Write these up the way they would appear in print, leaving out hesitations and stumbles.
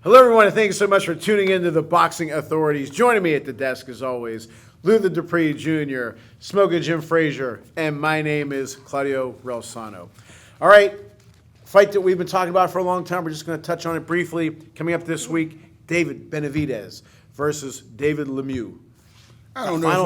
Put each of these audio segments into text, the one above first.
Hello, everyone, and thank you so much for tuning into the Boxing Authorities. Joining me at the desk, as always, Luther Dupree Jr., Smoking Jim Frazier, and my name is Claudio Relsano. All right, fight that we've been talking about for a long time. We're just going to touch on it briefly. Coming up this week, David Benavidez versus David Lemieux. I don't know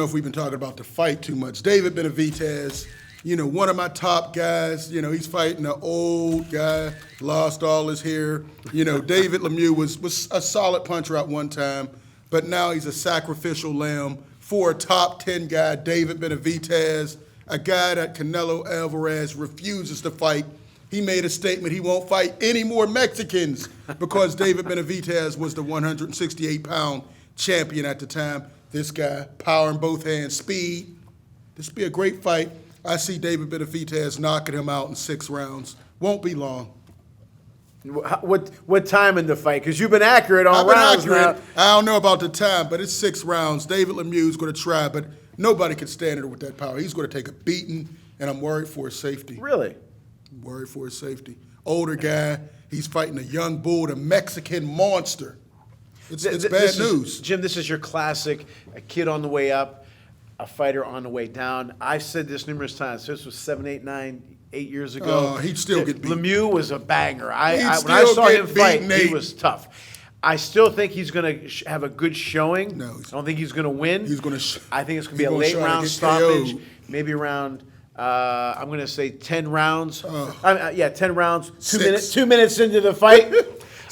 if we've been talking about the fight too much. David Benavidez, one of my top guys. He's fighting an old guy, lost all his hair. David Lemieux was a solid puncher at one time, but now he's a sacrificial lamb for a top 10 guy, David Benavidez, a guy that Canelo Alvarez refuses to fight. He made a statement he won't fight any more Mexicans because David Benavidez was the 168-pound champion at the time. This guy, power in both hands, speed. This will be a great fight. I see David Benavidez knocking him out in 6 rounds. Won't be long. What time in the fight? Because you've been accurate on rounds now. I don't know about the time, but it's 6 rounds. David Lemieux is going to try, but nobody can stand it with that power. He's going to take a beating, and I'm worried for his safety. Really? I'm worried for his safety. Older guy. He's fighting a young bull, the Mexican monster. It's bad news. Jim, this is your classic, a kid on the way up, a fighter on the way down. I've said this numerous times. This was 7, 8, 9, 8 years ago. He'd still get beat. Lemieux was a banger. When I saw him fight, he was tough. I still think he's going to have a good showing. No, I don't think he's going to win. I think it's going to be a late round stoppage, maybe around. I'm going to say 10 rounds. 10 rounds. 2 minutes into the fight.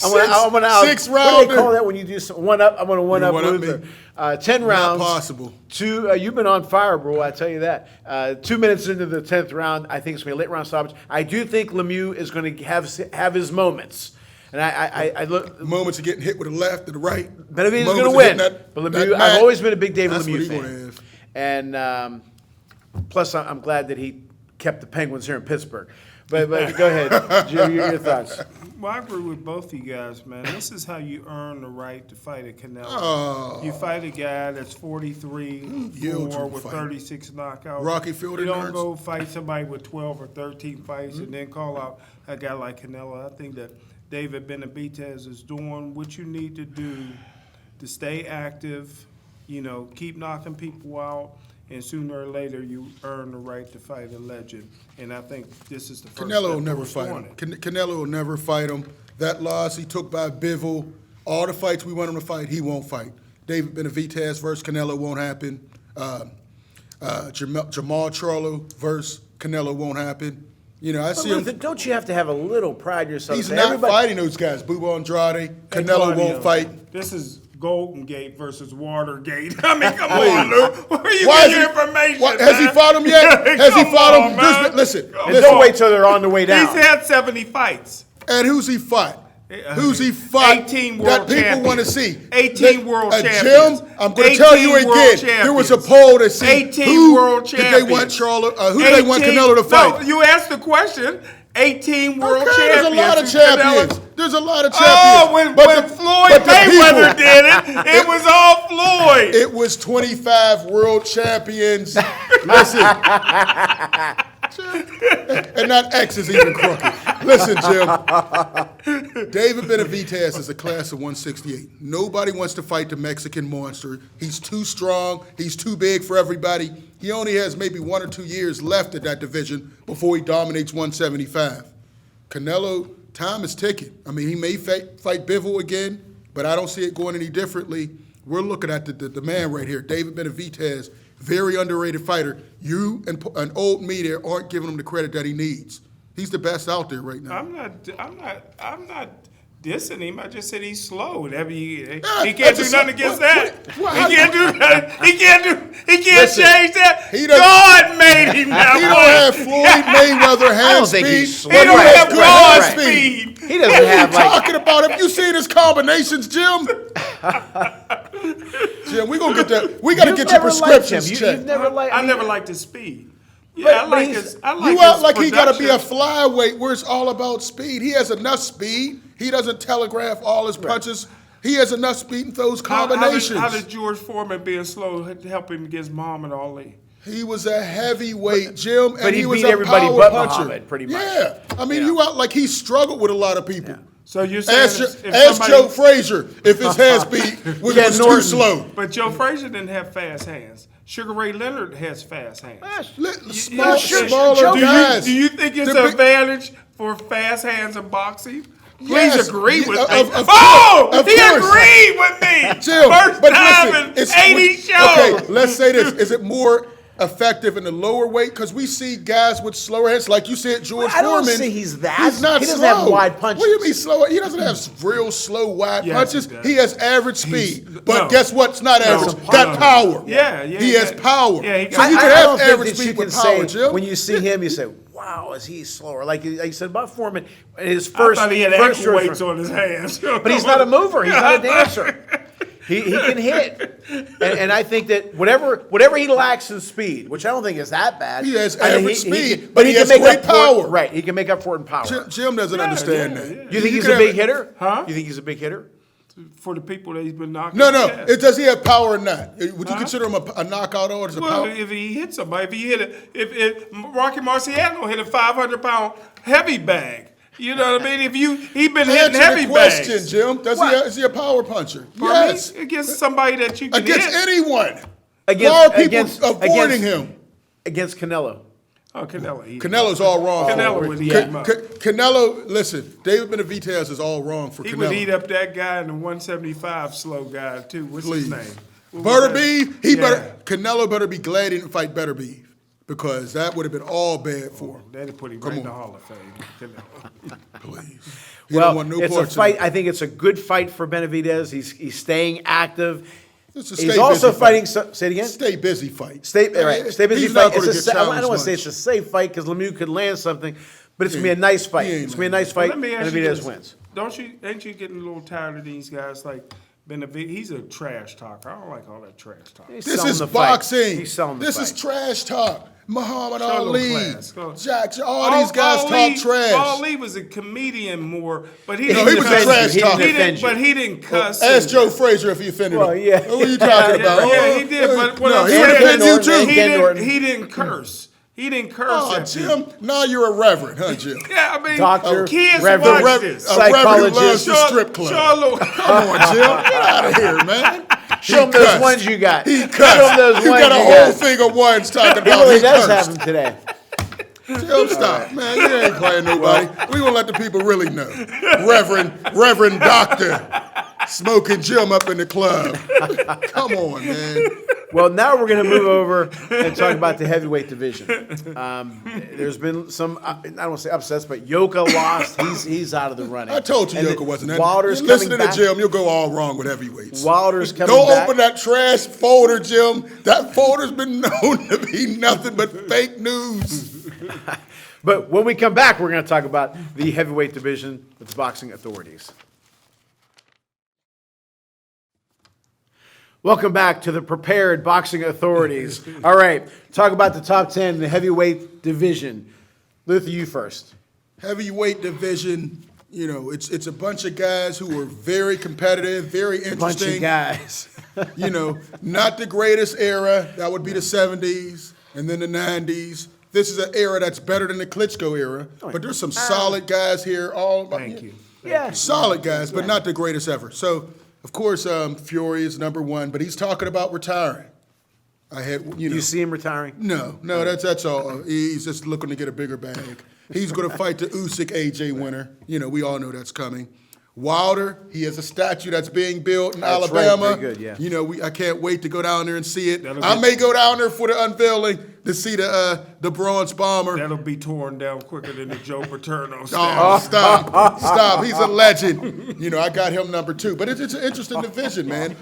I'm gonna 6 rounds. What do they call that when you do some one up? I'm going to one up Luther. 10 rounds. Not possible. You've been on fire, bro. I tell you that. 2 minutes into the 10th round, I think it's going to be a late round stoppage. I do think Lemieux is going to have his moments. And I look moments of getting hit with the left or the right. Benavidez is going to win. But Lemieux, I've always been a big David Lemieux fan. And plus, I'm glad that he kept the Penguins here in Pittsburgh. But go ahead, Jim, your thoughts. Well, I agree with both of you guys, man. This is how you earn the right to fight a Canelo. You fight a guy that's 43-4 with 36 knockouts. Rocky Field You don't endurance. go fight somebody with 12 or 13 fights and then call out a guy like Canelo. I think that David Benavidez is doing what you need to do to stay active, keep knocking people out. And sooner or later, you earn the right to fight a legend. And I think this is the first Canelo will step never towards fight doing him. it. Canelo will never fight him. That loss he took by Bivol, all the fights we want him to fight, he won't fight. David Benavidez versus Canelo won't happen. Jamal Charlo versus Canelo won't happen. I see him. Don't you have to have a little pride in yourself? He's not fighting those guys. Bubba Andrade, Canelo won't fight. This is Golden Gate versus Watergate. I mean, come on, Luke. Where are you getting your information? Has he fought him yet? Has he fought him? Listen. Don't wait till they're on the way down. He's had 70 fights. And who's he fought? Who's he fought 18 that world people champions. want to see? 18 world champions. Jim, I'm going to tell you 18 world again. There was a poll that said 18 world champions. Did they want Charlo? Who do they want Canelo to fight? No, you asked the question. 18 world champions. There's a lot of champions. There's a lot of champions. Oh, when Floyd Mayweather did it, it was all Floyd. It was 25 world champions. Listen. And that X is even crooked. Listen, Jim. David Benavidez is a class of 168. Nobody wants to fight the Mexican monster. He's too strong. He's too big for everybody. He only has maybe 1 or 2 years left at that division before he dominates 175. Canelo, time is ticking. I mean, he may fight Bivol again, but I don't see it going any differently. We're looking at the man right here, David Benavidez. Very underrated fighter. You and old media aren't giving him the credit that he needs. He's the best out there right now. I'm not dissing him. I just said he's slow. He can't do nothing against that. He can't do nothing. He can't change that. God made him that way. He way. don't have Floyd Mayweather hand speed. He don't have God speed. He doesn't have talking about. Have you seen his combinations, Jim? Jim, we gonna get that. We gotta get your prescriptions checked. I never liked his speed. Yeah, I like his. You act like he gotta be a flyweight where it's all about speed. He has enough speed. He doesn't telegraph all his punches. He has enough speed and throws combinations. How did George Foreman being slow help him against Muhammad Ali? He was a heavyweight, Jim, and but he was beat a everybody power but puncher. Muhammad, pretty much. Yeah, I mean, you out like he struggled with a lot of people. So you're saying Ask, if ask somebody- Joe Frazier if his hand speed was too Norton. slow. But Joe Frazier didn't have fast hands. Sugar Ray Leonard has fast hands. Smaller Joe- guys. Do you think it's The an big- advantage for fast hands in boxing? Please Yes. agree with Of- me. of Oh, course. he agreed with me. Jim, First but time listen, in it's 80 shows. Okay, let's say this: is it more effective in the lower weight? Because we see guys with slower hands, like you said, George I don't Foreman. say he's that. He's not He doesn't slow. have wide punches. What do you mean slow? He doesn't have real slow wide Yes, punches. he does. He has average speed. But no. guess what's not average? No. Got power. Yeah, He has power. Yeah, he so got you I can don't have think average that you speed can with power, say, Jim. when you see him, you say, wow, is he slower? Like you said about Foreman, his I first. thought he had first ankle George weights on his hands. But he's not a mover. He's not a dancer. He can hit, and I think that whatever he lacks in speed, which I don't think is that bad. He has I think average speed, can- but he can has make great up for it- power. Right, he can make up for it in power. Jim doesn't understand that. You think he's can a have big hitter? Huh? You think he's a big hitter? For the people that he's been knocking. No, no. out. Does he have power or not? Would you consider him a knockout artist? Well, if he hit somebody, if he hit if Rocky Marciano hit a 500-pound heavy bag, you know what I mean? He been hitting Answer heavy the question, bags. Jim. Is he a power puncher? Pardon me? Yes. Against somebody that you can Against hit. anyone. Against- Why are people against- avoiding against- him? Against Canelo. Oh, Canelo. Canelo's all wrong. Canelo would eat Ca- him up. Canelo, listen, David Benavidez is all wrong for He Canelo. would eat up that guy and the 175 slow guy too. What's Please. his name? What was that? Butterbeef, Canelo better be glad he didn't fight Butterbeef because that would have been all bad for him. That'd put him right in the Hall of Fame. Canelo. Please. He Well, don't want no it's a parts of fight. it. I think it's a good fight for Benavidez. He's staying active. It's a He's stay also busy fighting. fight. Say it again. Stay busy fight. Stay busy He's not fight. gonna It's get I don't challenged want to say much. it's a safe fight because Lemieux could land something, but it's gonna be a nice fight. he ain't It's gonna be a nice Well, fight. let me ask you Benavidez this. wins. Ain't you getting a little tired of these guys like Benavidez? He's a trash talker. I don't like all that trash talk. He's This selling is the fight. boxing. He's selling the This fight. is trash talk. Muhammad Show a little Ali, class. Go. all these guys talk trash. Ali was a comedian more, but he No, didn't he was a cuss. trash He talker. didn't- He didn't but he didn't cuss. Ask and- Joe Frazier if he offended Well, him. yeah. What are you talking about? Yeah, he did. But what no, I'm he saying offended you is too. Ken Norton. he didn't curse. He didn't curse Oh, at Jim, people. now you're a reverend, huh, Jim? Yeah, I mean, Doctor, kids reverend, watch this. A reverend who loves Psychologist. the strip club. Charlo, Come on, Jim, get out of here, man. Show him He those cussed. ones you got. He Show him cussed. those You ones got a you whole got. thing of ones talking He about really he does cursed. have them today. Jim, stop, man. You ain't playing nobody. We gonna let the people really know. Reverend Doctor, smoking Jim up in the club. Come on, man. Well, now we're going to move over and talk about the heavyweight division. There's been some, I don't want to say upsets, but Yoka lost. He's out of the running. I told you And Yoka wasn't that. Wilder's You coming listen to the back. Jim, you'll go all wrong with heavyweights. Wilder's coming Go back. open that trash folder, Jim. That folder's been known to be nothing but fake news. But when we come back, we're going to talk about the heavyweight division with the boxing authorities. Welcome back to the Prepared Boxing Authorities. All right, talk about the top 10 in the heavyweight division. Luther, you first. Heavyweight division, you know, it's a bunch of guys who are very competitive, very interesting. Bunch of guys. You know, not the greatest era. That would be the 70s and then the 90s. This is an era that's better than the Klitschko era. But there's some solid guys here. Thank you. Yeah. Solid guys, but not the greatest ever. So, of course, Fury is number one, but he's talking about retiring. I had, you know. You see him retiring? No, that's all. He's just looking to get a bigger bag. He's going to fight the Usyk AJ winner. You know, we all know that's coming. Wilder, he has a statue that's being built in That's right, Alabama. very good, yeah. You know, I can't wait to go down there and see it. That'll I be- may go down there for the unveiling to see the bronze bomber. That'll be torn down quicker than the Joe Paterno Oh, statue. stop. He's a legend. You know, I got him number 2. But it's an interesting division, man.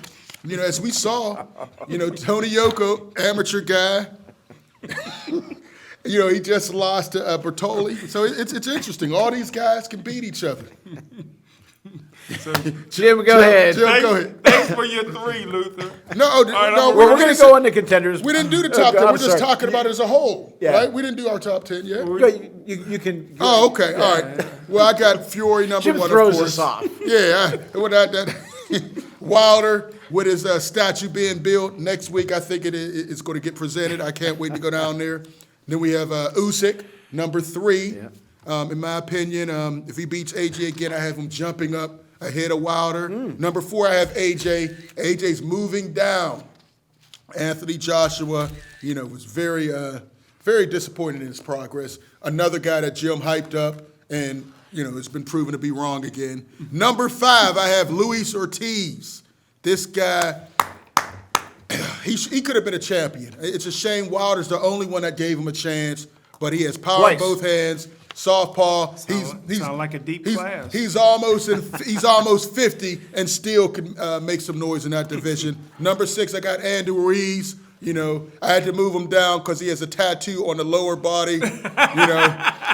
You know, as we saw, you know, Tony Yoko, amateur guy. You know, he just lost to Bertoli. So it's interesting. All these guys can beat each other. Jim, go ahead. Jim, go ahead. Thanks for your 3, Luther. No, right, no, I'm- Well, we're going to go on to contenders. We didn't do the top 10. I'm We're just sorry. talking about it as a whole, Yeah. right? We didn't do our top 10 yet. Go, you can. Oh, okay, all right. Well, I got Fury number Jim 1, throws of us course. off. Yeah, Wilder with his statue being built next week. I think it's going to get presented. I can't wait to go down there. Then we have Usyk, number 3. In my opinion, if he beats AJ again, I have him jumping up ahead of Wilder. Number 4, I have AJ. AJ's moving down. Anthony Joshua, was very, very disappointed in his progress. Another guy that Jim hyped up and, it's been proven to be wrong again. Number 5, I have Luis Ortiz. This guy, he could have been a champion. It's a shame Wilder's the only one that gave him a chance, but he has power in both hands. Southpaw. Sound like a deep class. He's almost 50 and still can make some noise in that division. Number 6, I got Andy Ruiz. I had to move him down because he has a tattoo on the lower body.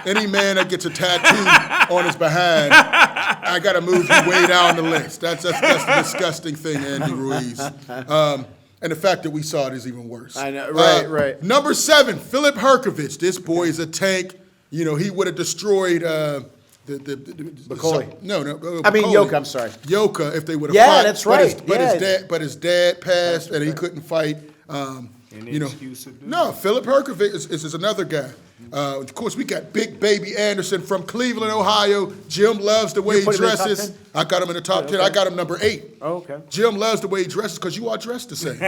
Any man that gets a tattoo on his behind, I got to move him way down the list. That's the disgusting thing, Andy Ruiz. And the fact that we saw it is even worse. I know, right. Number 7, Filip Hrgović. This boy is a tank. He would have destroyed Bacolli. No. I mean, Yoka, I'm sorry. Yoka, if they would have Yeah, fought. that's right. But his dad passed, and he couldn't fight. No, Filip Hrgović is another guy. Of course, we got Big Baby Anderson from Cleveland, Ohio. Jim loves the way he dresses. I got him in the top 10. I got him number 8. Oh, okay. Jim loves the way he dresses because you all dress the same.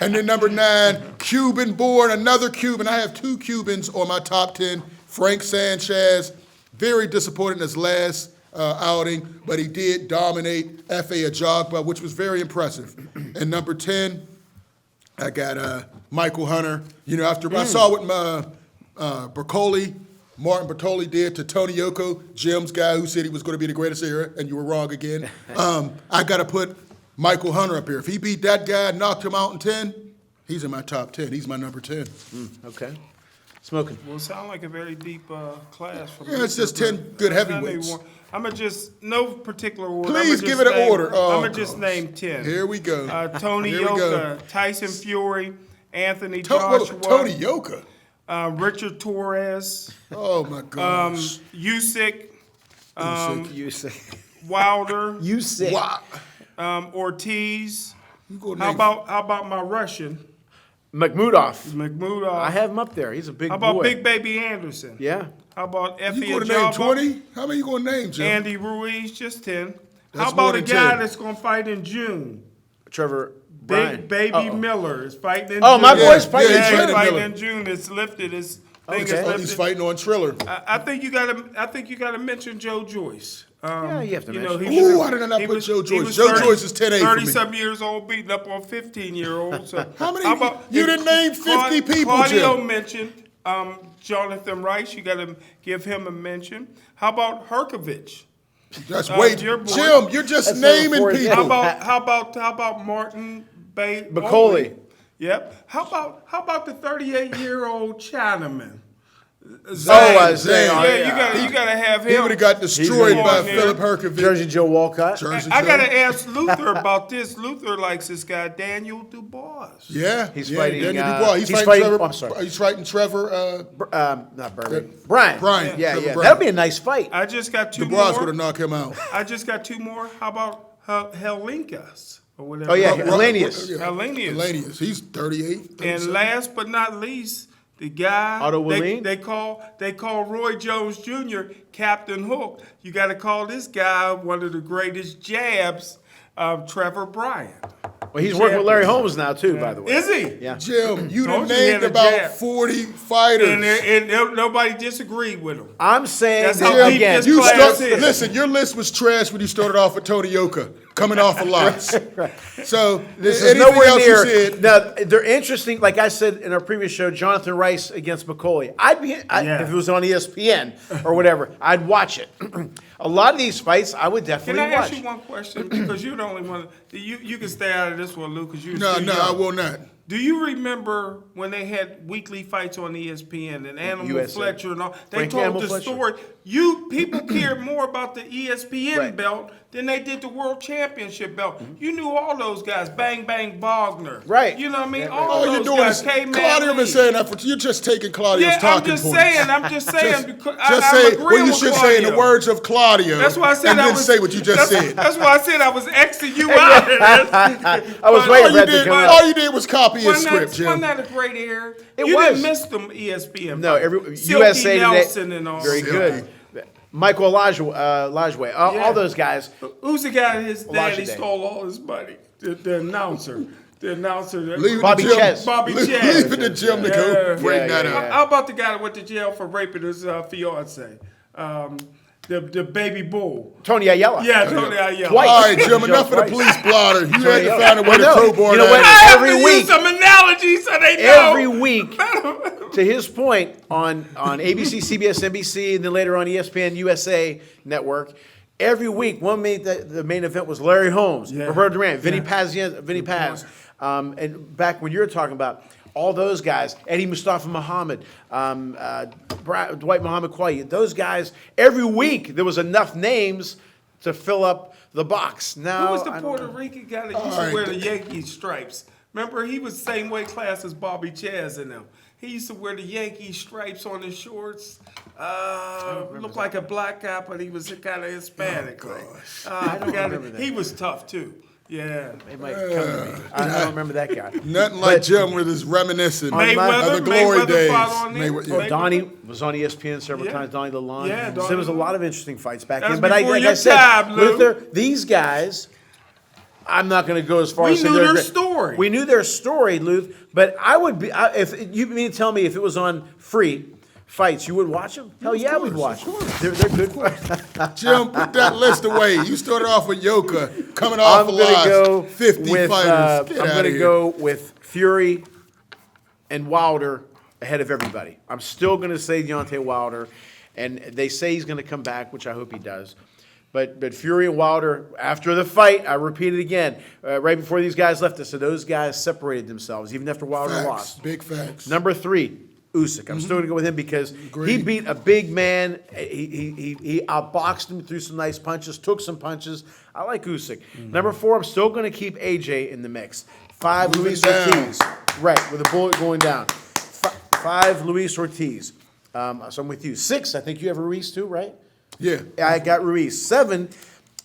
And then number 9, Cuban-born, another Cuban. I have 2 Cubans on my top 10. Frank Sanchez, very disappointed in his last outing, but he did dominate F.A. Ajagba, which was very impressive. And number 10, I got Michael Hunter. After I saw what Martin Bertoli did to Tony Yoko, Jim's guy who said he was going to be the greatest era, and you were wrong again. I got to put Michael Hunter up here. If he beat that guy and knocked him out in 10, he's in my top 10. He's my number 10. Okay. Smoking. Well, it sounds like a very deep class. It's just 10 good heavyweights. I'm going to just, no particular order. Please give it an order. I'm going to just name 10. Here we go. Tony Here we Yoka, go. Tyson Fury, Anthony Joshua. Tony Yoka. Richard Torres. Oh, my gosh. Usyk. Usyk. Wilder. Usyk. Wow. Ortiz. How about my Russian? Makhmudov. I have him up there. He's a big boy. How about Big Baby Anderson? Yeah. How about F.E. You going to name 20? How many you going to name, Jim? Andy Ruiz, just 10. That's How about more a than guy 10. that's going to fight in June? Trevor Bryan. Big Baby Miller is fighting in June. Oh, my boy's fighting in Yeah, June. he's fighting Miller. in June. It's lifted. His thing is Okay. lifted. He's fighting on Triller. I think you got to mention Joe Joyce. Yeah, you have to mention him. Ooh, why did I not put Joe Joyce? Joe Joyce is 10-8 for me. 30-something years old, beating up on 15-year-olds. So How many? about You if didn't name 50 people, Claudio Jim. mentioned Jonathan Rice. You got to give him a mention. How about Hrgović? That's way your boy. Jim, you're just That's number naming 4 people. again. How about Martin Bacolli. Yep. How about the 38-year-old Chinaman? Zhang. Yeah, you gotta have him. He would have got destroyed by on there. Filip Hrgović. Jersey Joe Walcott. I gotta ask Luther about this. Luther likes this guy, Daniel Dubois. Yeah, He's yeah, fighting, Daniel Dubois. He's he's fighting fighting- Trevor. I'm sorry. He's fighting Trevor. Not Burbank. Brian. Brian. Yeah, Trevor yeah. Bryan. That'll be a nice fight. I just got 2 Dubois would more. have knocked him out. I just got 2 more. How about Helinkas or whatever? Oh, yeah, Hellenius. Hellenius. He's 38. And last but not least, the guy Otto Wallin? they call Roy Jones Jr. Captain Hook. You got to call this guy one of the greatest jabs, Trevor Bryan. Well, he's working with Larry Holmes now, too, by the way. Is he? Yeah. Jim, you done Told you he named had a about jab. 40 fighters. And nobody disagreed with him. I'm saying That's that how deep again. this You class start, is. listen, your list was trash when you started off with Tony Yoka, coming off a loss. So This is anything nowhere else near. you said, Now, they're interesting. Like I said in our previous show, Jonathan Rice against Bacolli. If it was on ESPN or whatever, I'd watch it. A lot of these fights, I would Can definitely I watch. ask you one question? Because you're the only one. You can stay out of this one, Luke, because you're no, still young. I will not. Do you remember when they had weekly fights on ESPN and Animal USA. Fletcher and all? They Frank told Animal the Fletcher. story. People cared more about the ESPN Right. belt than they did the World Championship belt. You knew all those guys, Bang Bang Wagner. Right. You know what I mean? Yeah, all All you're those doing guys. is, K-Man Claudio been Lee. saying that for, you're just taking Claudio's Yeah, I'm talking just points. saying. I'm just saying. because Just I'm say agreeing what you with should say in the Claudio. words of Claudio. That's why I said and I then was, say what you just said. That's why I said I was Xing you out of this. I was But waiting all, for you that to did, come out. all you did was cop copy his script, Jim. Wasn't that a great era? It You was. didn't miss them ESPN. No, fights. USA Nelson Today, and all. very Silky. good. Michael Lajway, all those guys. Who's the guy? His daddy Day. stole all his money. The announcer. The announcer. Leave it Bobby to Jim. Ches. Bobby Leave Ches. it to Jim to go bring Yeah, that yeah, up. How about the guy that went to jail for raping his fiance? The baby bull. Tony Ayala. Yeah, Tony Ayala. Twice. All right, Jim, enough of the Twice. police blotter. You had to Ayala. find a way to Well, no, crowbar you know what? that. I have Every to week. use some analogies so they know. Every week, to his point, on ABC, CBS, NBC, and then later on ESPN, USA Network, every week, the main event was Larry Holmes, Yeah. Roberto Duran, Vinny Yeah. Paz. And back when you were talking about all those guys, Eddie Mustafa Muhammad, Dwight Muhammad Quaid, those guys, every week there was enough names to fill up the box. Now, Who was the I don't Puerto know. Rican guy that used All to right. wear the Yankees stripes? Remember, he was the same weight class as Bobby Chaz and them. He used to wear the Yankee stripes on his shorts. Looked like a black guy, but he was kind of Hispanic. I don't remember that. He was tough too. Yeah. They might come to me. I don't remember that guy. Nothing like Jim with his reminiscing Mayweather- of the glory Mayweather days. fought on there. Mayweather, Oh, yeah. Donnie was on ESPN several Yeah. times. Donnie LeLon. Yeah, So Donnie there was a LeLon. lot of interesting fights back That was then. But before like your I said, time, Lou. Luther, these guys, I'm not going to go as far We as saying knew they're their great. story. We knew their story, Luther. But I would be if you mean to tell me if it was on free fights, you would watch them? Hell yeah, we'd watch them. They're good. Jim, put that list away. You started off with Yoka, coming I'm off a going to loss, go 50 with fighters. Get I'm outta going to here. go with Fury and Wilder ahead of everybody. I'm still going to say Deontay Wilder, and they say he's going to come back, which I hope he does. But Fury and Wilder, after the fight, I repeat it again, right before these guys left us, so those guys separated themselves, even after Wilder Facts, lost. big facts. Number 3, Usyk. I'm still going to go with him because he Agreed. beat a big man. He outboxed him, threw some nice punches, took some punches. I like Usyk. Number 4, I'm still going to keep AJ in the mix. 5, Moving Luis down. Ortiz. Right, with a bullet going down. 5, Luis Ortiz. So I'm with you. 6, I think you have Ruiz too, right? Yeah. I got Ruiz. 7,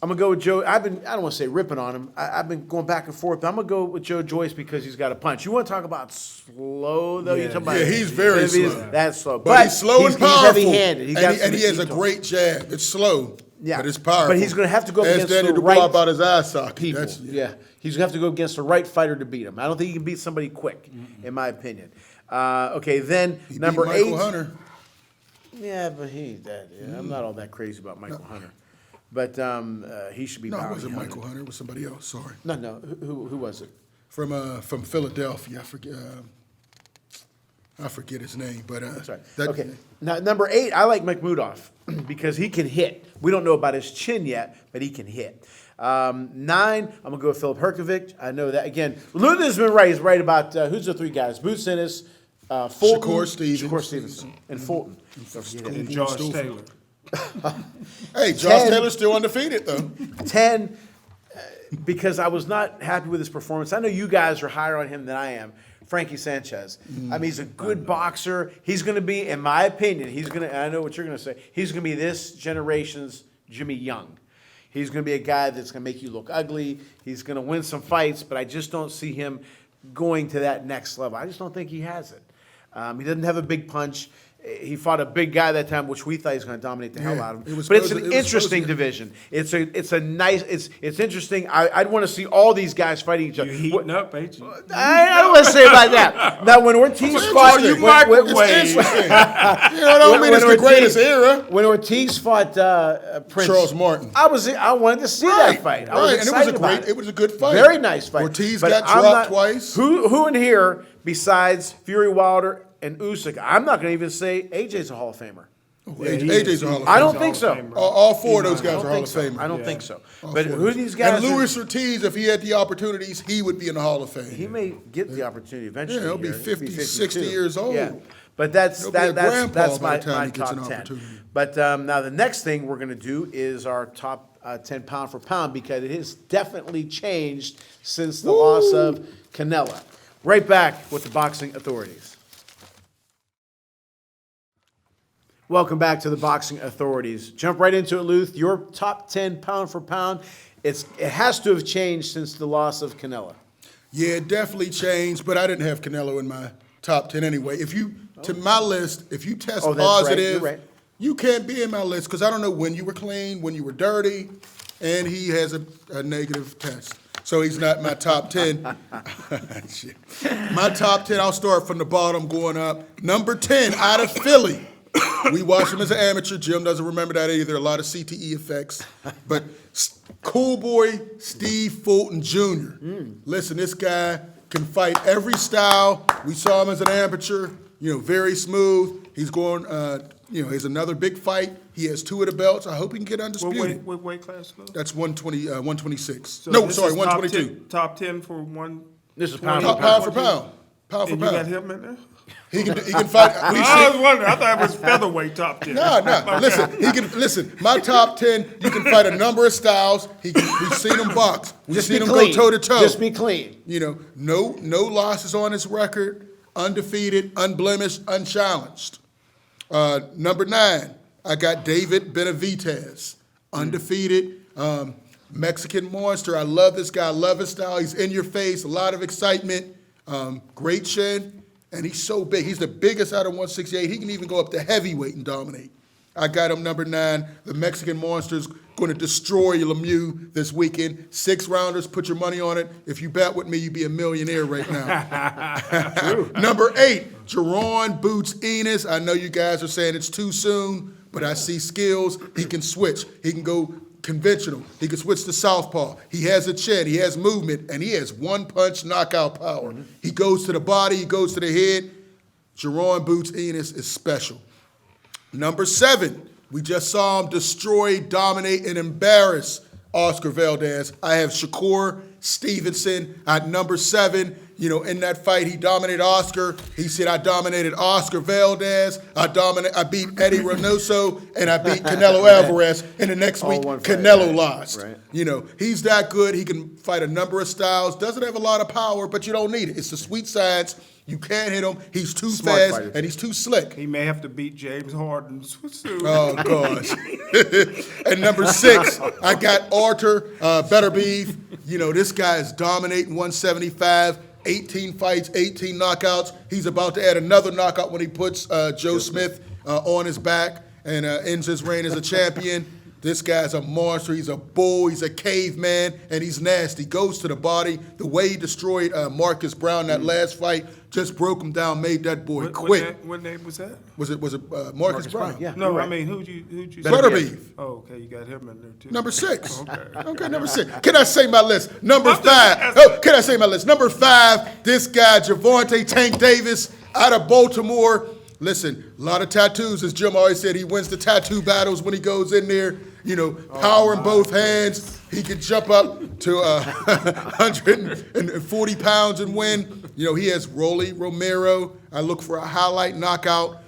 I'm gonna go with Joe. I don't want to say ripping on him. I've been going back and forth. But I'm gonna go with Joe Joyce because he's got a punch. You want to talk about slow though? Yeah. You talk about Yeah, he's very slow. That's slow, But he's slow and powerful. He's heavy-handed. And he has a great jab. It's slow, Yeah. but it's powerful. But he's gonna have to go up Ask against Daniel the Dubois right about his eye socket. people. That's, Yeah, he's gonna have to go against the right fighter to beat him. I don't think he can beat somebody quick, in my opinion. Okay, then He beat number Michael 8. Hunter. Yeah, but I'm not all that crazy about Michael Hunter, but he should be. No, it bound wasn't to Michael Hunter. It was somebody else. Sorry. No. Who was it? From Philadelphia. I forget his name, but Sorry. that- Okay. Now, number 8, I like Makhmudov because he can hit. We don't know about his chin yet, but he can hit. 9, I'm going to go with Philip Herkovic. I know that. Again, Luther's been right. He's right about who's the 3 guys? Boots Ennis, Fulton. Shakur Stevens. Shakur Stevenson. And Fulton. And Josh Taylor. Hey, Josh 10. Taylor's still undefeated though. 10, because I was not happy with his performance. I know you guys are higher on him than I am. Frankie Sanchez. I mean, he's a good boxer. He's going to be, in my opinion, I know what you're going to say, he's going to be this generation's Jimmy Young. He's going to be a guy that's going to make you look ugly. He's going to win some fights, but I just don't see him going to that next level. I just don't think he has it. He doesn't have a big punch. He fought a big guy that time, which we thought he was going to dominate the hell Yeah, out of it him. was But it's supposed an to- it was interesting supposed to- division. It's interesting. I'd want to see all these guys fighting each other. You heating up, ain't you? I don't want to say about that. Now, when Ortiz It's fought, interesting. microwave. It's interesting. I don't mean it's the Ortiz- greatest era. When Ortiz fought Prince Charles Martin. I wanted to see that fight. I was and excited about it was a good fight. Very nice fight. Ortiz But got I'm dropped not- twice. Who in here besides Fury Wilder and Usyk? I'm not going to even say AJ's a Hall of Famer. AJ's a Hall of Famer. I don't think so. All 4 of those I guys don't are Hall think of so. Famers. I don't think so. All But 4 of who are those. these guys? And Luis Ortiz, if he had the opportunities, he would be in the Hall of Fame. He may get the opportunity eventually. Yeah, he'll be here. 50, 52. 60 years old. Yeah, but that's He'll be a grandpa that's by my, the time my he gets top an 10. opportunity. But now the next thing we're going to do is our top 10 pound for pound because it has definitely changed since the loss of Canelo. Right back with the boxing authorities. Welcome back to the Boxing Authorities. Jump right into it, Luth. Your top 10 pound for pound. It has to have changed since the loss of Canelo. Yeah, it definitely changed, but I didn't have Canelo in my top 10 anyway. If you, to my list, if you test Oh, that's right. positive, You're right. you can't be in my list because I don't know when you were clean, when you were dirty, and he has a negative test. So he's not my top 10. Shit. My top 10, I'll start from the bottom going up. Number 10, out of Philly. We watched him as an amateur. Jim doesn't remember that either. A lot of CTE effects. But Cool Boy Steve Fulton Jr. Listen, this guy can fight every style. We saw him as an amateur, very smooth. He's going, he's another big fight. He has 2 of the belts. I hope he can get undisputed. What weight class, Lou? That's 126. So No, this sorry, is 122. Top 10 for one. This is pound Pound, for pound for pound. Pound for And you got pound. him in there? He can fight. We I was see, wondering. I thought it was featherweight top 10. no. Listen. My top 10. You can fight a number of styles. We've seen him box. We've Just seen be him clean. go toe to toe. Just be clean. No losses on his record. Undefeated, unblemished, unchallenged. Number 9, I got David Benavidez, undefeated, Mexican monster. I love this guy. I love his style. He's in your face. A lot of excitement. Great chin. And he's so big. He's the biggest out of 168. He can even go up to heavyweight and dominate. I got him number 9. The Mexican Monster's going to destroy Lemieux this weekend. 6 rounders. Put your money on it. If you bet with me, you'd be a millionaire right now. Number 8, Jerron Boots Enos. I know you guys are saying it's too soon, but I see skills. He can switch. He can go conventional. He can switch to southpaw. He has a chin. He has movement, and he has one-punch knockout power. He goes to the body. He goes to the head. Jerron Boots Enos is special. Number 7, we just saw him destroy, dominate, and embarrass Oscar Valdez. I have Shakur Stevenson at number 7. In that fight, he dominated Oscar. He said, I dominated Oscar Valdez. I beat Eddie Reynoso, and I beat Canelo Alvarez. And the next week, one fight, Canelo right. lost. Right. He's that good. He can fight a number of styles. Doesn't have a lot of power, but you don't need it. It's the sweet science. You can't hit him. He's too Smart fast, fighter. and he's too slick. He may have to beat James Harden soon. Oh, gosh. And number 6, I got Arthur Beterbiev. This guy is dominating 175, 18 fights, 18 knockouts. He's about to add another knockout when he puts Joe Smith on his back and ends his reign as a champion. This guy's a monster. He's a bull. He's a caveman, and he's nasty. Goes to the body. The way he destroyed Marcus Brown that last fight just broke him down, made that boy quit. What name was that? Was it Marcus Brown? Yeah. No, You're I right. mean, who'd you say? Beterbiev. Oh, okay, you got him in there too. Number 6. Okay. Okay, number 6. Can I say my list? Number 5. Can I say my list? Number 5, this guy, Gervonta Tank Davis, out of Baltimore. Listen, a lot of tattoos. As Jim always said, he wins the tattoo battles when he goes in there. Power in both hands. He can jump up to 140 pounds and win. He has Rolly Romero. I look for a highlight knockout.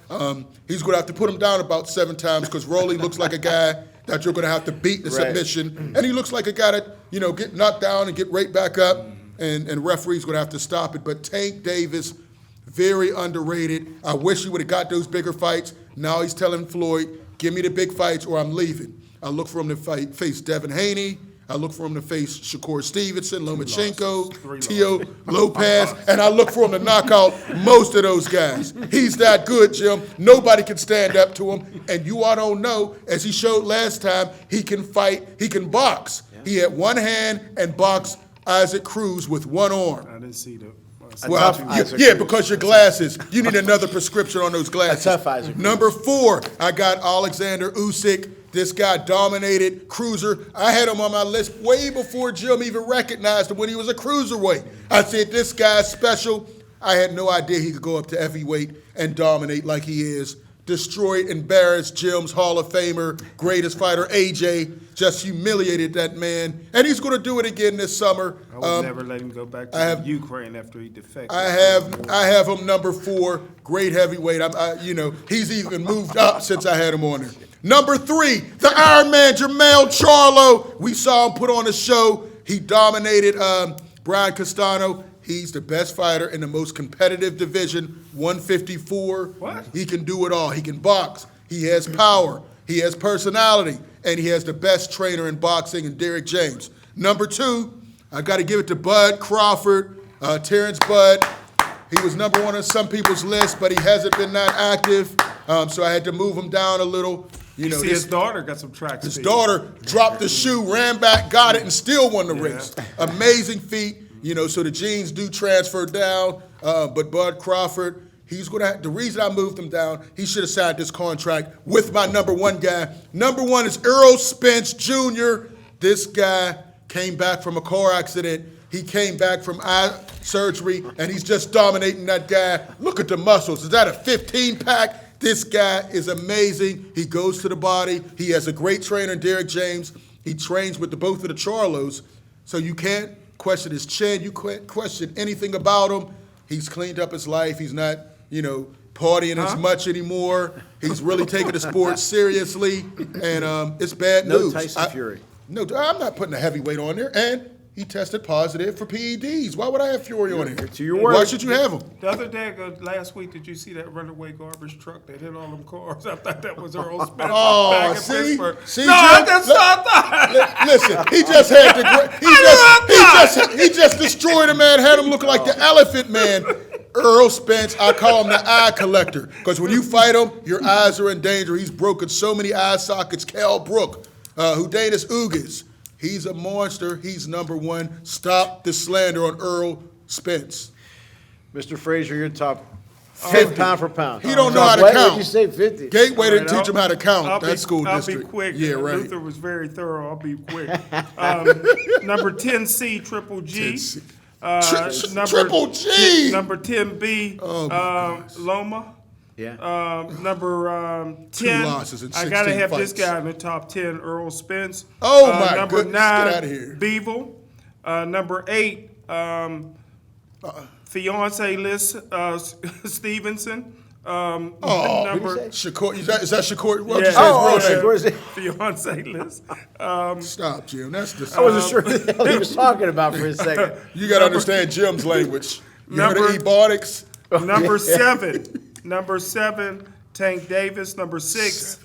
He's going to have to put him down about 7 times because Rolly looks like a guy that you're going to have to beat the submission. And he looks like a guy that, get knocked down and get right back up. And referee's going to have to stop it. But Tank Davis, very underrated. I wish he would have got those bigger fights. Now he's telling Floyd, give me the big fights or I'm leaving. I look for him to face Devin Haney. I look for him to face Shakur Stevenson, Lomachenko, Tio Lopez, and I look for him to knock out most of those guys. He's that good, Jim. Nobody can stand up to him. And you all don't know, as he showed last time, he can fight, he can box. Yeah. He had one hand and boxed Isaac Cruz with one arm. I didn't see the. Well, because your glasses. You need another prescription on those glasses. A tough Isaac Cruz. Number 4, I got Alexander Usyk. This guy dominated cruiser. I had him on my list way before Jim even recognized him when he was a cruiserweight. I said, this guy's special. I had no idea he could go up to heavyweight and dominate like he is. Destroyed, embarrassed Jim's Hall of Famer, greatest fighter, AJ. Just humiliated that man. And he's going to do it again this summer. I would never let him go back to Ukraine after he defected. I have him number 4, great heavyweight. He's even moved up since I had him on there. Number 3, the Iron Man, Jermell Charlo. We saw him put on a show. He dominated Brian Castano. He's the best fighter in the most competitive division, 154. What? He can do it all. He can box. He has power. He has personality. And he has the best trainer in boxing in Derek James. Number 2, I got to give it to Bud Crawford. Terrence Budd, he was number 1 on some people's list, but he hasn't been that active, so I had to move him down a little. You know, See, his daughter got some track his speed. daughter dropped the shoe, ran back, got it, and still won the race. Amazing feat. You know, so the genes do transfer down. But Bud Crawford, he's gonna. The reason I moved him down, he should have signed this contract with my number 1 guy. Number 1 is Earl Spence Jr. This guy came back from a car accident. He came back from eye surgery, and he's just dominating that guy. Look at the muscles. Is that a 15-pack? This guy is amazing. He goes to the body. He has a great trainer, Derek James. He trains with both of the Charlos, so you can't question his chin. You can't question anything about him. He's cleaned up his life. He's not, partying as much anymore. He's really taking the sport seriously, and it's bad news. No Tyson Fury. No, I'm not putting a heavyweight on there, and he tested positive for PEDs. Why would I have Fury on here? To your word. Why should you have him? The other day, last week, did you see that runaway garbage truck that hit all them cars? I thought that was Earl Spence back in Pittsburgh. See, no, Jim? that's what I thought. Listen, he just had he just destroyed a man, had him look like the Elephant Man. Earl Spence, I call him the eye collector, because when you fight him, your eyes are in danger. He's broken so many eye sockets. Cal Brook, Hudanis Ugas, he's a monster. He's number 1. Stop the slander on Earl Spence. Mr. Frazier, you're top 10 pound for pound. He don't know how to What? count. What'd you say, 50? Gateway didn't teach him how to count. That school I'll district. be quick. Yeah, right. Luther was very thorough. I'll be quick. Number 10C, Triple G. 10C. Number, Triple G. Number 10B, Loma. Yeah. Number 10. losses in I gotta 16 have this fights. guy in the top 10, Earl Spence. Oh, my number goodness, 9, get outta here. Beevil. Number 8, fiance Liz Stevenson. Number Shakur, is that Shakur? What Yeah. you say his Oh, real okay. name? Where's it? fiance Liz. Stop, Jim. That's the. I wasn't sure what the hell he was talking about for a second. You got to understand Jim's language. You heard Number- of ebonics? Number 7. Number 7, Tank Davis. Number 6,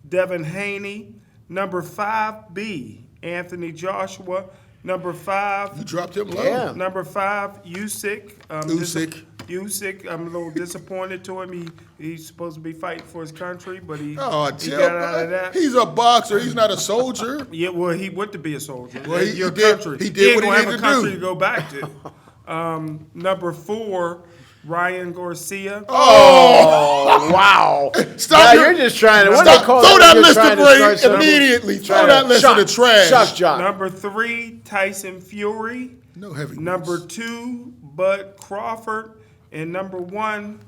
Devin Haney. Number 5B, Anthony Joshua. Number 5. You dropped him low. Yeah. Number 5, Usyk. Usyk. Usyk. I'm a little disappointed to him. He's supposed to be fighting for his country, but he Oh, got Jim, out of that. he's a boxer. He's not a soldier. Yeah, well, he went to be a soldier. Well, he Your did- country. he did ain't what he gonna have needed a to country do. to go back to. Number 4, Ryan Garcia. Oh, wow. Stop Now your- you're just trying to, what Stop. do they call Throw that You're list trying to away start something. immediately. Throw Trying that to- list in the trash. Shock jock. Number 3, Tyson Fury. No heavy. Number 2, Bud Crawford. And number 1,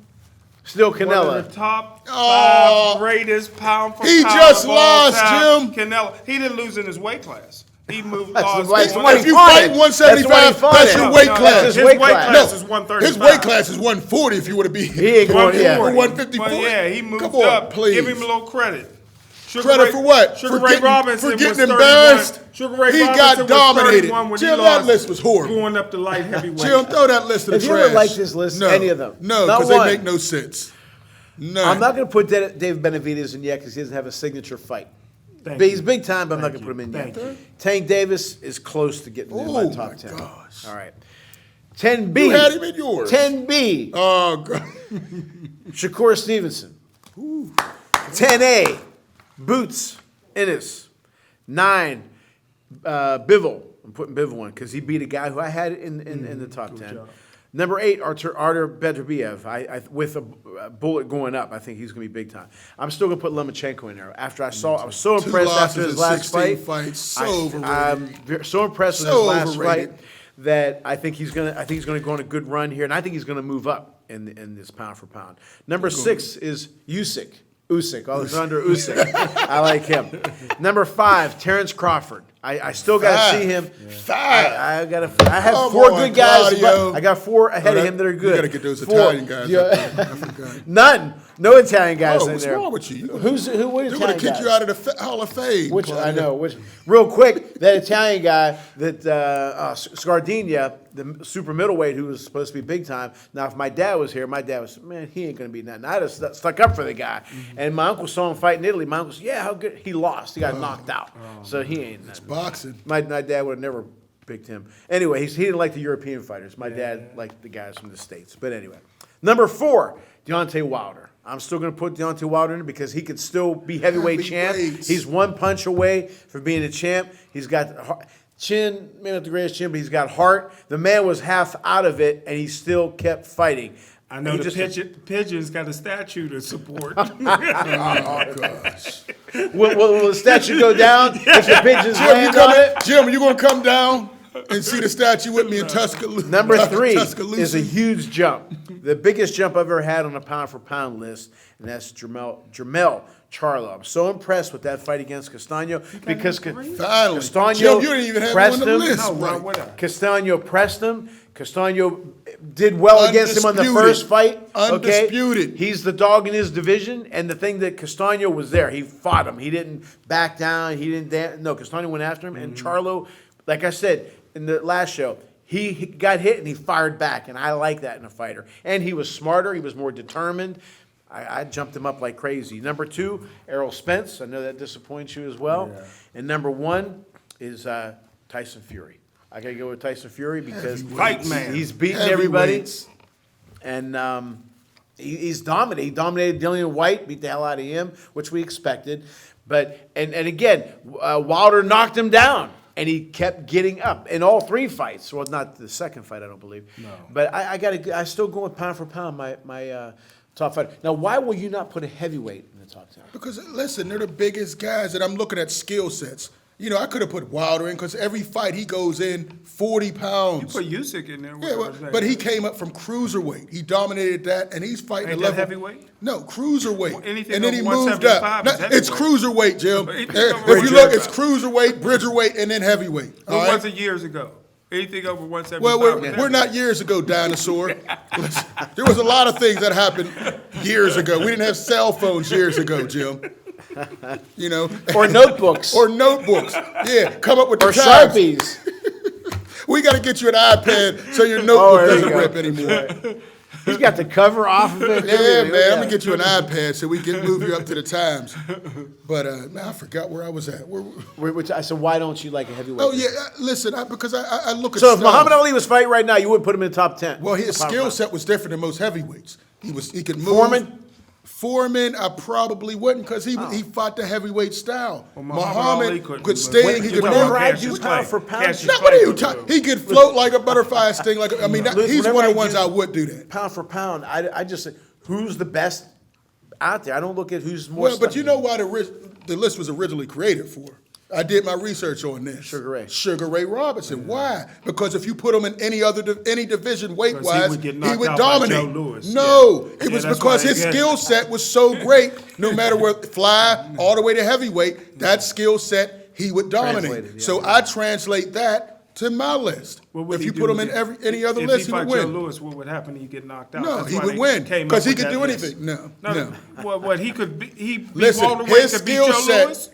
Still one of Canelo. the top 5 Oh. greatest pound for He pound just of all lost, time. Jim. Canelo. He didn't lose in his weight class. He moved. That's lost. the- that's the one- one If he you fought fight in. 175, That's the one he that's fought your in. weight No, class. his his weight weight class. class is 135. His weight class is 140 if you would have been. He ain't going, yeah. 140. 154. But yeah, he moved Come on, up. please. Give him a little credit. Sugar Credit Ray- for what? Sugar For Ray getting- Robinson for getting was 31. embarrassed? Sugar Ray He Robinson got was dominated. 31 when Jim, he that lost, list was horrible. Going up to light heavyweight. Jim, throw that list in the Have you trash. ever liked this list, No. any of them? No, Not because they one. make no sense. None. I'm not going to put Dave Benavidez in yet because he doesn't have a signature fight. Thank But he's you. big time, but I'm not Thank going to put him in you. yet. Thank you. Tank Davis is close to getting in my Oh, top my 10. gosh. All right. 10B. You had him in yours. 10B. Oh, God. Shakur Stevenson. 10A. Boots Ennis. 9. Bivol. I'm putting Bivol in because he beat a guy who I had in the top 10. Number 8, Artur Beterbiev. I with a bullet going up, I think he's going to be big time. I'm still going to put Lomachenko in there. After I was so 2 impressed losses after his in last 16 fight. fights. So overrated. I'm so impressed with So his last overrated. fight that I think he's going to go on a good run here, and I think he's going to move up in this pound for pound. Number 6 is Usyk. Alexander Usyk. I like him. Number 5, Terrence Crawford. I still got to see him. 5. I have Come 4 on, good guys. Claudio. But I got 4 ahead of him that are good. You got to get those 4. Italian guys. Yeah. up there. I forgot. None. No Italian guys Oh, in what's there. wrong with you? What They're going Italian to kick guys? you out of the Hall of Fame. Which I Claudio. know. Which real quick, that Italian guy that Scardina, the super middleweight who was supposed to be big time. Now, if my dad was here, my dad was, man, he ain't gonna be nothing. I just stuck up for the guy. And my uncle saw him fight in Italy. My uncle said, yeah, how good? He lost. He got knocked out. So he ain't nothing. Boxing. My dad would have never Big Tim. Anyway, he didn't like the European fighters. My dad liked the guys from the States. But anyway. Number 4, Deontay Wilder. I'm still going to put Deontay Wilder in because he could still be heavyweight champ. He's one punch away from being a champ. He's got chin, maybe not the greatest chin, but he's got heart. The man was half out of it, and he still kept fighting. I know the Pigeons got a statue to support. Oh, gosh. Will the statue go down if the Pigeons land on it? Jim, are you going to come down and see the statue with me in Tuscaloosa? Number 3 is a huge jump. The biggest jump I've ever had on a pound-for-pound list, and that's Jermell Charlo. I'm so impressed with that fight against Castano because Castano Jim, you didn't even have pressed him on the him. list. No, Right. Castano pressed him. Castano did well against him on the first fight. Undisputed. Okay? He's the dog in his division, and the thing that Castano was there. He fought him. He didn't back down. He didn't no, Castano went after him, and Charlo, like I said in the last show, he got hit and he fired back, and I like that in a fighter. And he was smarter. He was more determined. I jumped him up like crazy. Number 2, Errol Spence. I know that disappoints you as well. Yeah. And number 1 is Tyson Fury. I got to go with Tyson Fury because he's beating everybody. And he's dominated. He dominated Dillian White, beat the hell out of him, which we expected. But and again, Wilder knocked him down. And he kept getting up in all 3 fights. Well, not the second fight, I don't believe. No. But I still go with pound for pound, my top fighter. Now, why will you not put a heavyweight in the top 10? Because, listen, they're the biggest guys that I'm looking at skill sets. You know, I could have put Wilder in because every fight he goes in 40 pounds. You put Usyk in there. Yeah, but he came up from cruiserweight. He dominated that, and he's fighting Ain't a level. That heavyweight? No, cruiserweight. Well, anything and then he over moved up. No, it's cruiserweight, Jim. If you look, it's cruiserweight, Bridgerweight, and then heavyweight. What was it years ago? Anything over 175? Well, we're not years ago, dinosaur. There was a lot of things that happened years ago. We didn't have cell phones years ago, Jim. You know, or notebooks, Yeah, come up with the or times. Sharpies. We got to get you an iPad so your notebook doesn't rip anymore. He's got the cover off of it. Yeah, man. I'm gonna get you an iPad so we can move you up to the times. But man, I forgot where I was at. I said, why don't you like a heavyweight? Oh yeah, listen, because I look at. So if Muhammad Ali was fighting right now, you wouldn't put him in the top 10. Well, his skill set was different than most heavyweights. He could move. Foreman, I probably wouldn't because he fought the heavyweight style. Well, Muhammad could stay. He could move. Whenever I do pound for pound, what are you talking? He could float like a butterfly sting. He's one of the ones I would do that. Pound for pound, I just say who's the best out there. I don't look at who's more. Well, but you know why the list was originally created for? I did my research on this. Sugar Ray Robinson. Yeah. Why? Because if you put him in any division weight-wise, he would dominate. No, it was because his skill set was so great. No matter where fly all the way to heavyweight, that skill set he would dominate. So I translate that to my list. If you put him in any other list, he would win. If he fought Joe Lewis, what would happen? He'd get knocked out. No, he would win because he could do anything. No. What he could be? Listen,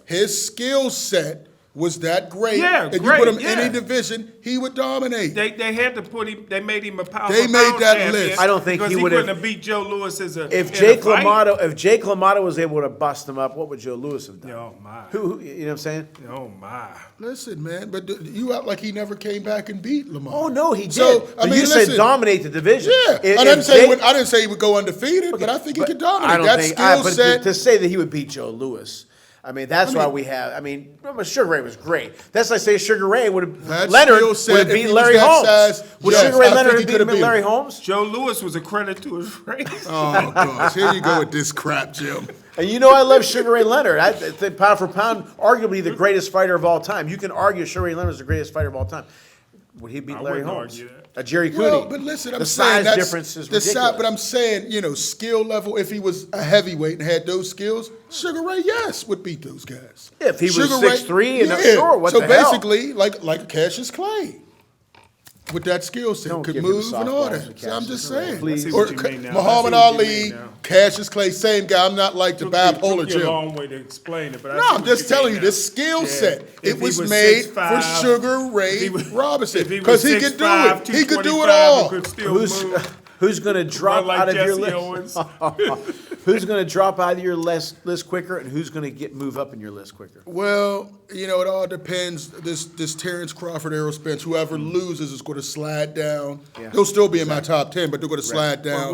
his skill set was that great. Yeah, and you put him in any division, he would dominate. They had to put him. They made him a pound. They made that list. I don't think he would have beat Joe Lewis as a. If Jake LaMotta was able to bust him up, what would Joe Lewis have done? Oh my! Who you know what I'm saying? Oh my! Listen, man, but you act like he never came back and beat Lamar. Oh no, he did. So you said dominate the division. Yeah, I didn't say he would go undefeated, but I think he could dominate. That skill set. To say that he would beat Joe Lewis. I mean, that's why we have. I mean, Sugar Ray was great. That's like say Sugar Ray would have. Leonard would have beaten Larry Holmes. Would Sugar Ray Leonard have beaten Larry Holmes? Joe Lewis was a credit to his race. Oh gosh, here you go with this crap, Jim. And you know I love Sugar Ray Leonard. I think pound for pound, arguably the greatest fighter of all time. You can argue Sugar Ray Leonard is the greatest fighter of all time. Would he beat Larry Holmes? Jerry Cooney. Well, but listen, I'm saying size difference is ridiculous. But I'm saying, skill level. If he was a heavyweight and had those skills, Sugar Ray, yes, would beat those guys. If he was 6'3" and sure, what the hell? So basically, like Cassius Clay. With that skill set, could move and all that. So I'm just saying. Or Muhammad Ali, Cassius Clay, same guy. I'm not like the bipolar Jim. It's a long way to explain it, but no, I'm just telling you, this skill set, it was made for Sugar Ray Robinson because he could do it. He could do it all. Who's going to drop like out of your Jesse list? Owens. Who's going to drop out of your list quicker, and who's going to move up in your list quicker? Well, it all depends. This Terrence Crawford, Errol Spence, whoever loses is going to slide down. Yeah. They'll still be in my top 10, but they're going to slide down.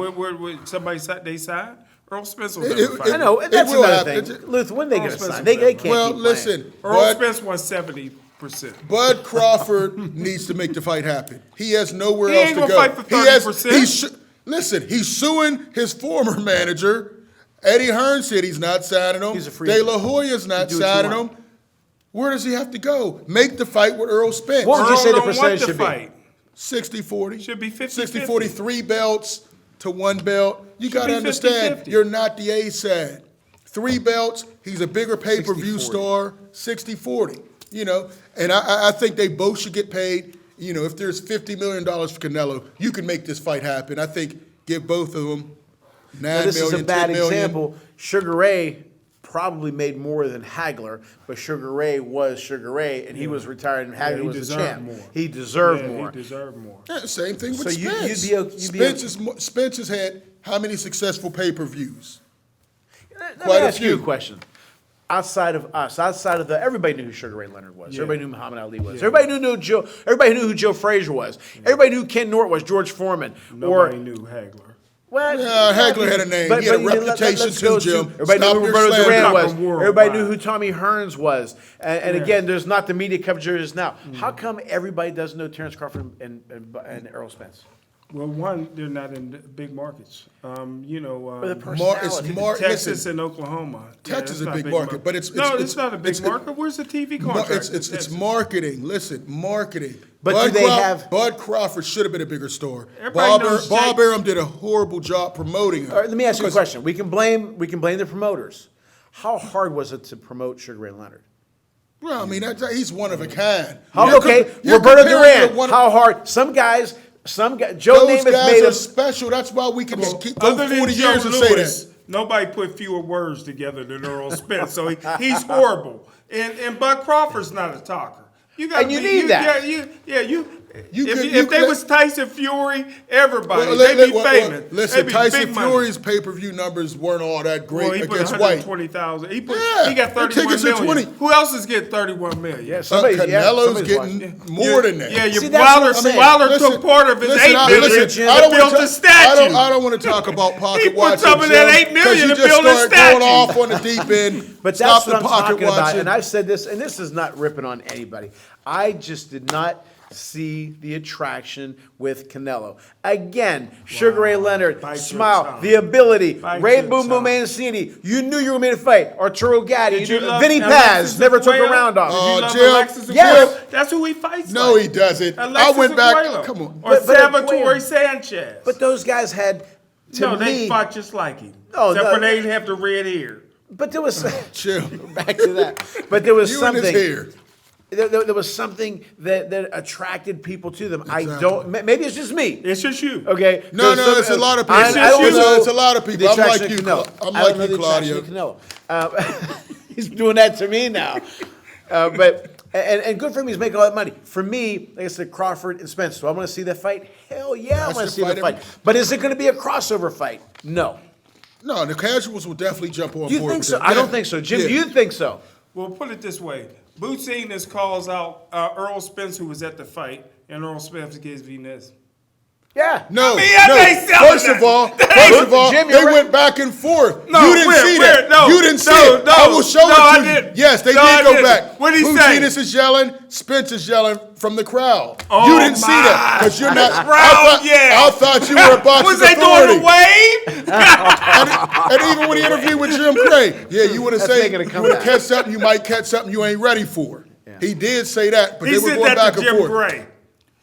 Somebody they signed? Earl Spence will It- never it- fight. I know It that's will another happen. thing. Luther, when they Earl get a Spence sign, will they never can't. Well, keep listen, Earl Bud, Spence won 70%. Bud Crawford needs to make the fight happen. He has nowhere He else ain't to gonna go. fight for 30%. Listen, he's suing his former manager. Eddie Hearn said he's not signing him. He's a free De agent. La Hoya's not You do what you signing want. him. Where does he have to go? Make the fight with Earl Spence. What would you Earl say the don't want percentage the should be? fight. 60-40. Should be 50-50. 60-40, 3 belts to 1 belt. You got to be understand, 50-50. you're not the A side. 3 belts, he's a bigger pay-per-view 60-40. star, 60-40. And I think they both should get paid. If there's $50 million for Canelo, you can make this fight happen. I think give both of them $9 Now, this million, is a bad $10 million. example. Sugar Ray probably made more than Hagler, but Sugar Ray was Sugar Ray, and he was retired, and Hagler he was the deserved champ. more. He deserved Yeah, more. He deserved more. Yeah, same thing with So Spence. you'd be Spence has had how many successful pay-per-views? Let Quite me a ask you a few. question. Outside of us, everybody knew who Sugar Ray Leonard was. Yeah. Everybody knew Muhammad Ali was. Everybody knew who Joe Frazier was. Everybody knew Ken Norton was, George Foreman. Nobody knew Hagler. Well, Hagler had a name. He had a reputation let's go too, Jim. Everybody Stop knew who your Roberto slander. Duran was. Talking worldwide. Everybody knew who Tommy Hearns was. And Yeah. again, there's not the media coverage there is now. How come everybody doesn't know Terrence Crawford and Errol Spence? Well, one, they're not in big markets. Or the Texas personality. Listen, and Oklahoma. Texas that's is a not big market, but it's not a big it's- market. Where's the TV Mar- contract? It's in Texas? marketing. Listen, marketing. But do they have- Bud Crawford should have been a bigger star. Everybody knows Bob Jake- Arum did a horrible job promoting him. All right, let me ask you a Because- question. We can blame the promoters. How hard was it to promote Sugar Ray Leonard? Well, I mean, he's one of a kind. Roberto comparing Duran. to one- How hard? Some guys. Joe Those Namath guys made are him. special. That's why we can keep go Other than 40 Joe years and Lewis, say that. nobody put fewer words together than Earl Spence. So he's horrible. And Bud Crawford's not a talker. You got And you need that. If they was Tyson Fury, everybody Well, they'd be famous. listen, They'd be Tyson big money. Fury's pay-per-view numbers weren't all that great Well, he put against White. 120,000. He Yeah, got their 31 tickets are million. 20. Who else is getting 31 million? Yeah, somebody's Canelo's somebody's getting watching. more than that. Yeah, See, that's what I'm saying. Wilder Listen, took part of his listen, 8 I- million listen, to I don't wanna build talk- a statue. I don't want to talk about pocket He put watching. some of that Jim, 8 million 'cause to you just build a start statue. going off on the deep end. But Stop that's what I'm the pocket talking about. watching. And I've said this, and this is not ripping on anybody. I just did not see the attraction with Canelo. Again, Sugar Ray Leonard, Bite your smile, tongue. the ability, Bite Ray your Boom Boom tongue. Mancini. You knew you were going to fight. Arturo Gatti, Did you love Vinny Alexis Paz never took a Aguero? round off. Did you love Jim, Alexis yes. Aguero? That's who he fights No, like. he doesn't. Alexis I went back. Aguero. Come on. Or But Salvatore Aguero- Sanchez. But those guys had, to no, me, they fought just like him. No, Except no. for they didn't have the red hair. but there was Chill. back to that. But there was You and his something. hair. There was something that attracted people to them. I Exactly. don't. Maybe it's just me. It's just you. Okay. No, There's no, it's a lot of people. I don't It's know a lot of people. the I'm like attraction you, of Canelo. I'm I like don't know you, the attraction Claudio. of Canelo. He's doing that to me now. And good for him. He's making a lot of money. For me, like I said, Crawford and Spence. Do I want to see that fight? Hell yeah, I That's want the to see the fight fight. But is it going to be a crossover fight? No. No, the casuals will definitely jump on Do you board. think with so? that. I don't Yeah. think so. Jim, Yeah. do you think so? Well, put it this way. Boots Enos calls out Earl Spence, who was at the fight, and Earl Spence gives Venez. Yeah. No, I mean, that no. ain't selling First that. of all, Jim, they you're right. went back and forth. No, you didn't where- see where? that. No, you didn't see no, it. no, I will show no, it I to you. didn't. Yes, they No, I did go didn't. back. What'd he say? Buccinas is yelling. Spence is yelling from the crowd. Oh, you didn't see that because you're not. Crowd, yeah. I thought you were a boxing Was they authority. doing the wave? And even when he interviewed with Jim Craig, yeah, you want to That's say making a you want to comeback. catch something, you might catch something you ain't ready for. He did say that, but He they were said going that back to and Jim forth. Gray.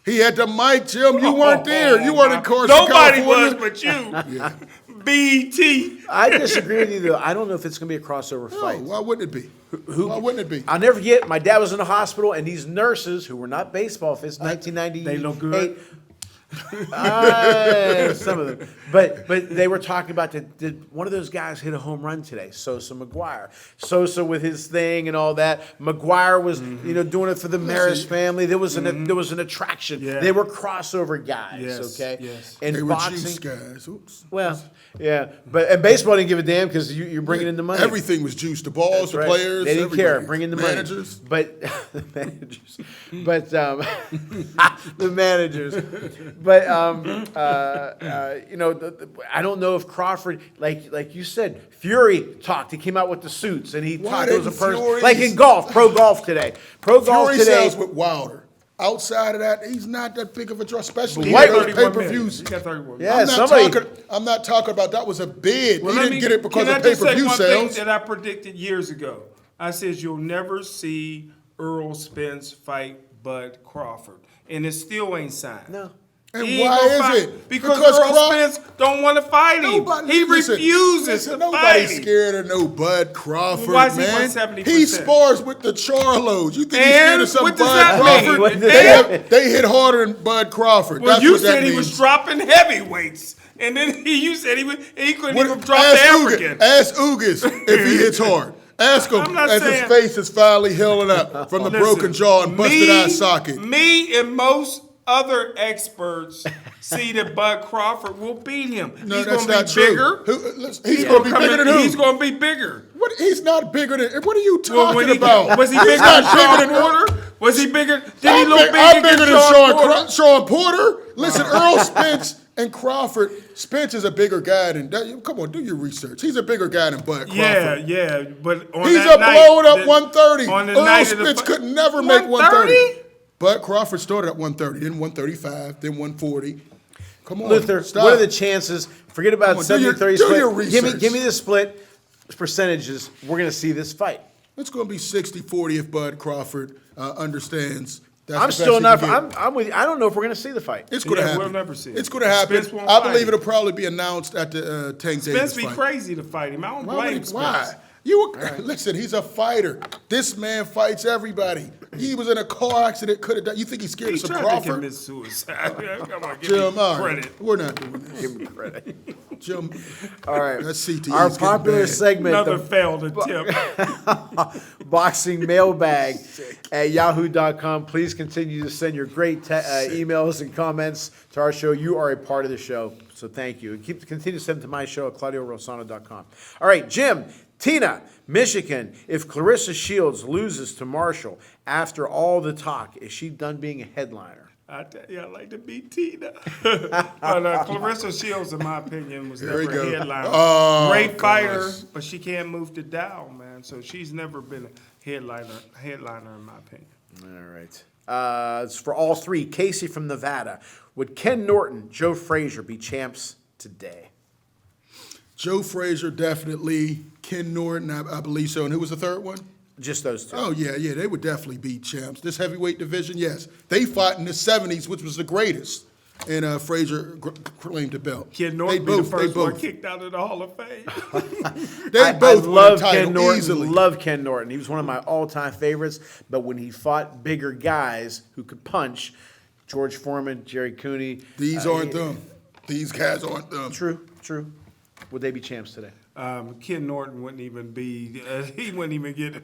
He had the mic, Jim. You weren't there. You weren't in Carson, Nobody was California. but you. BT. I disagree with you, though. I don't know if it's going to be a crossover No, fight. why wouldn't it be? Why wouldn't it be? I'll never forget, my dad was in the hospital, and these nurses, who were not baseball fans, 1998. They look good. Some of them, but they were talking about did one of those guys hit a home run today? Sosa McGuire. Sosa with his thing and all that. McGuire was doing it for the Maris family. There was an attraction. Yeah. They were crossover guys. Yes, Okay. yes. And They were boxing juice guys. Oops. Well, yeah, and baseball didn't give a damn because you're bringing in the money. Everything was juice. The balls, That's the right. players, They didn't care. everybody. Bring in the managers. money. But the managers. But the managers. But I don't know if Crawford, like you said, Fury talked. He came out with the suits and he Why talked. There was a didn't person Fury- like in golf, pro golf today. Pro golf Fury today. sells with Wilder. Outside of that, he's not that big of a draw, especially White- those 31 pay-per-views. million. He got 31 Yeah, million. I'm not talking about that was a bid. Well, he let didn't me- get it because can of I just say pay-per-view one sales. thing that I predicted years ago? I said you'll never see Earl Spence fight Bud Crawford, and it still ain't signed. No. And He ain't why gonna is fight it? Because Because Earl Spence don't want to fight him. He listen, refuses listen, to nobody's fight him. scared of no Bud Crawford, Why is he man. 170%? He spars with the Charlos. You think he's And scared of some what does Bud that mean? Crawford? What- They hit harder than Bud Crawford. Well, That's you what that said he means. was dropping heavyweights, and then you said he couldn't even drop the Ask African. Ask Ugas if he hits hard. Ask him I'm not as saying- his face is finally healing up from the broken jaw and busted eye socket. Me and most other experts see that Bud Crawford will beat him. No, he's that's gonna not be true. bigger. He's going to be come bigger in- than who? He's going to be bigger. What? He's not bigger than. What are you Well, talking when he- about? Was he He's bigger not than Sean bigger than Porter? Was he bigger? Did he I'm, look big, big I'm against bigger than Sean Porter? Sean Porter. Listen, Earl Spence and Crawford. Spence is a bigger guy than that. Come on, do your research. He's a bigger guy than Bud Crawford. Yeah. But on He's that a night, blown up the- 130. On the Earl night of the Spence fi- could never make 130. 130? Bud Crawford started at 130, then 135, then 140. Come on, Luther, stop. what are the chances? Forget about Come on, do your- 70-30 do split. your Give research. me the split percentages. We're going to see this fight. It's going to be 60-40 if Bud Crawford understands. That's I'm the still best he not. can get. I'm with you. I don't know if we're going to see the fight. It's going to Yeah, happen. we'll never see it. It's going to happen. Spence won't I fight believe him. it'll probably be announced at the Tank Spence Davis be fight. crazy to fight him. I don't Why would blame he- Spence. Why? Listen, he's a fighter. This man fights everybody. He was in a car accident, could have died. You think he's scared He of some tried to Crawford? commit suicide. Come on, give Jim, me all right. credit. We're not doing this. Give him credit. Jim, All right. that's CTE. Our It's getting popular bad. segment, Another the failed attempt. boxing mailbag at yahoo.com. Please continue to send your great emails and comments to our show. You are a part of the show, so thank you. And continue to send them to my show at claudiorosano.com. All right, Jim, Tina, Michigan. If Clarissa Shields loses to Marshall after all the talk, is she done being a headliner? I tell you, I like to beat Tina. But Clarissa Shields, in my opinion, was There we never a go. headliner. Oh, Great fighter, gosh. but she can't move the dial, man. So she's never been a headliner in my opinion. All right. It's for all three. Casey from Nevada. Would Ken Norton, Joe Frazier be champs today? Joe Frazier, definitely. Ken Norton, I believe so. And who was the third one? Just those two. Oh, yeah, they would definitely be champs. This heavyweight division, yes. They fought in the 70s, which was the greatest. And Frazier claimed the belt. Ken Norton be the first one kicked out of the Hall of Fame. They both I won love the title Ken Norton. easily. Love Ken Norton. He was one of my all-time favorites. But when he fought bigger guys who could punch, George Foreman, Jerry Cooney. These aren't them. These guys aren't them. True. Would they be champs today? Ken Norton wouldn't even be. He wouldn't even get.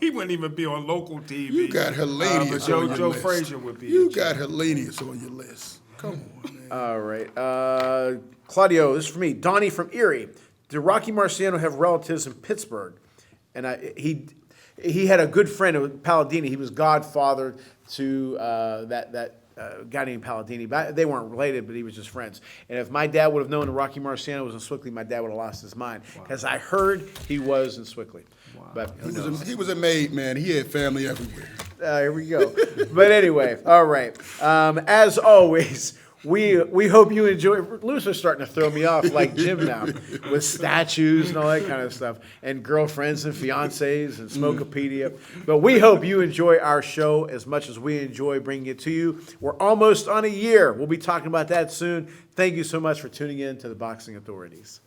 He wouldn't even be on local TV. You got Hellenius but on your Joe list. Frazier would be. You a got champ. Hellenius on your list. Come on, man. All right. Claudio, this is for me. Donnie from Erie. Did Rocky Marciano have relatives in Pittsburgh? And he had a good friend, it was Palladini. He was godfather to that guy named Palladini. But they weren't related, but he was just friends. And if my dad would have known that Rocky Marciano was in Swickley, my dad would have lost his mind. Because I heard he was in Swickley. But who knows? He was a made man. He had family everywhere. Here we go. But anyway, all right. As always, we hope you enjoy. Lucer's starting to throw me off like Jim now, with statues and all that kind of stuff, and girlfriends and fiancés and Smokepedia. But we hope you enjoy our show as much as we enjoy bringing it to you. We're almost on a year. We'll be talking about that soon. Thank you so much for tuning in to the Boxing Authorities.